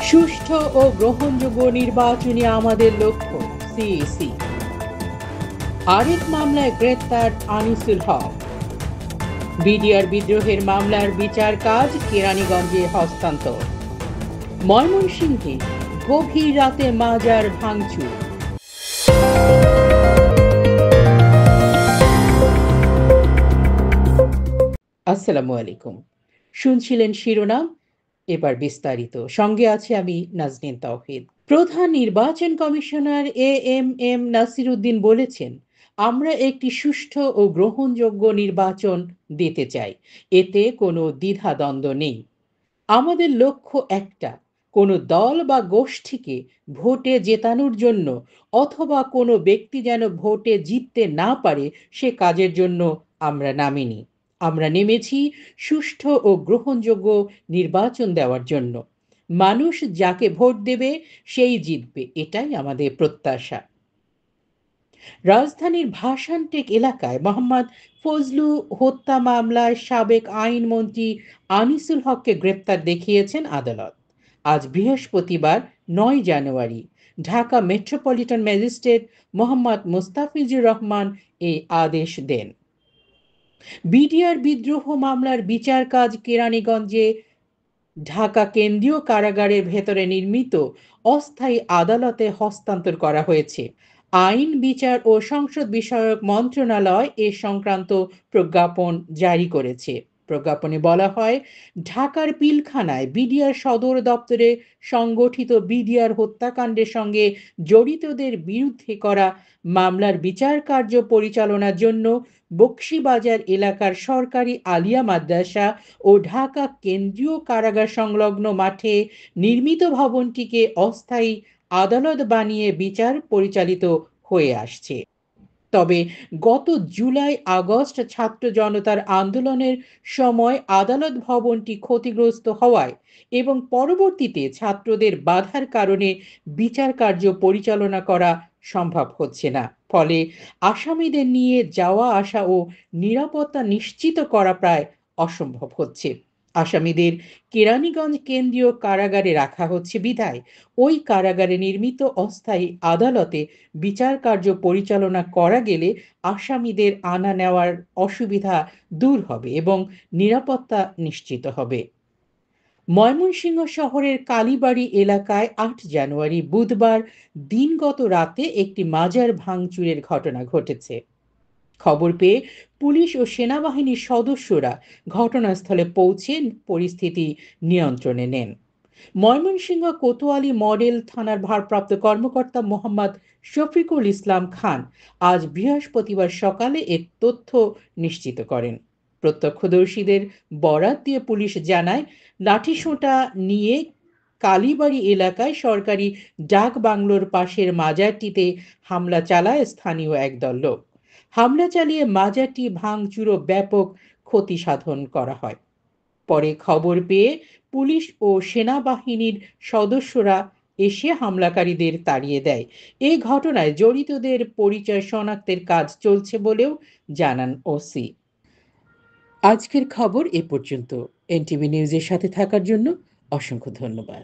সুষ্ঠু ও গ্রহণযোগ্য নির্বাচনই আমাদের লক্ষ্য। সিইসি। আরেক মামলায় গ্রেপ্তার আনিসুল হক। বিডিআর বিদ্রোহের মামলার বিচার কাজ কেরানীগঞ্জে হস্তান্তর। ময়মনসিংহে গভীর রাতে মাজার ভাঙচুর। আসসালামু আলাইকুম। শুনছিলেন শিরোনাম, এবার বিস্তারিত। সঙ্গে আছে আমি নাজনীন তাওহিদ। প্রধান নির্বাচন কমিশনার এএমএম নাসির উদ্দিন বলেছেন, আমরা একটি সুষ্ঠু ও গ্রহণযোগ্য নির্বাচন দিতে চাই। এতে কোনো দ্বিধাদ্বন্দ্ব নেই। আমাদের লক্ষ্য একটা, কোনো দল বা গোষ্ঠীকে ভোটে জেতানোর জন্য অথবা কোনো ব্যক্তি যেন ভোটে জিততে না পারে সে কাজের জন্য আমরা নামিনি। আমরা নেমেছি সুষ্ঠু ও গ্রহণযোগ্য নির্বাচন দেওয়ার জন্য। মানুষ যাকে ভোট দেবে সেই জিতবে, এটাই আমাদের প্রত্যাশা। রাজধানীর ভাসানটেক এলাকায় মোহাম্মদ ফজলু হত্যা মামলায় সাবেক আইনমন্ত্রী আনিসুল হককে গ্রেপ্তার দেখিয়েছেন আদালত। আজ বৃহস্পতিবার ৯ জানুয়ারি ঢাকা মেট্রোপলিটন ম্যাজিস্ট্রেট মোহাম্মদ মুস্তাফিজুর রহমান এই আদেশ দেন। বিডিআর বিদ্রোহ মামলার বিচার কাজ কেরানীগঞ্জে ঢাকা কেন্দ্রীয় কারাগারের ভেতরে নির্মিত অস্থায়ী আদালতে হস্তান্তর করা হয়েছে। আইন, বিচার ও সংসদ বিষয়ক মন্ত্রণালয় এ সংক্রান্ত প্রজ্ঞাপন জারি করেছে। প্রজ্ঞাপনে বলা হয়, ঢাকার পিলখানায় বিডিআর সদর দপ্তরে সংগঠিত বিডিআর হত্যাকাণ্ডের সঙ্গে জড়িতদের বিরুদ্ধে করা মামলার বিচার কার্য পরিচালনার জন্য বকশীবাজার এলাকার সরকারি আলিয়া মাদ্রাসা ও ঢাকা কেন্দ্রীয় কারাগার সংলগ্ন মাঠে নির্মিত ভবনটিকে অস্থায়ী আদালত বানিয়ে বিচার পরিচালিত হয়ে আসছে। তবে গত জুলাই আগস্ট ছাত্র জনতার আন্দোলনের সময় আদালত ভবনটি ক্ষতিগ্রস্ত হওয়ায় এবং পরবর্তীতে ছাত্রদের বাধার কারণে বিচার কার্য পরিচালনা করা সম্ভব হচ্ছে না। ফলে আসামিদের নিয়ে যাওয়া আসা ও নিরাপত্তা নিশ্চিত করা প্রায় অসম্ভব হচ্ছে। আসামিদের কেরানীগঞ্জ কেন্দ্রীয় কারাগারে রাখা হচ্ছে বিধায় ওই কারাগারে নির্মিত অস্থায়ী আদালতে বিচার কার্য পরিচালনা করা গেলে আসামিদের আনা নেওয়ার অসুবিধা দূর হবে এবং নিরাপত্তা নিশ্চিত হবে। ময়মনসিংহ শহরের কালীবাড়ি এলাকায় ৮ জানুয়ারি বুধবার দিনগত রাতে একটি মাজার ভাঙচুরের ঘটনা ঘটেছে। খবর পেয়ে পুলিশ ও সেনাবাহিনীর সদস্যরা ঘটনাস্থলে পৌঁছে পরিস্থিতি নিয়ন্ত্রণে নেন। ময়মনসিংহ কোতোয়ালি মডেল থানার ভারপ্রাপ্ত কর্মকর্তা মোহাম্মদ শফিকুল ইসলাম খান আজ বৃহস্পতিবার সকালে এর তথ্য নিশ্চিত করেন। প্রত্যক্ষদর্শীদের বরাত দিয়ে পুলিশ জানায়, লাঠিসোঁটা নিয়ে কালীবাড়ি এলাকায় সরকারি ডাক বাংলোর পাশের মাজারটিতে হামলা চালায় স্থানীয় একদল লোক। হামলা চালিয়ে মাজারটি ভাঙচুর ও ব্যাপক ক্ষতি সাধন করা হয়। পরে খবর পেয়ে পুলিশ ও সেনাবাহিনীর সদস্যরা এসে হামলাকারীদের তাড়িয়ে দেয়। এই ঘটনায় জড়িতদের পরিচয় শনাক্তের কাজ চলছে বলেও জানান ওসি। আজকের খবর এ পর্যন্ত। এনটিভি নিউজের সাথে থাকার জন্য অসংখ্য ধন্যবাদ।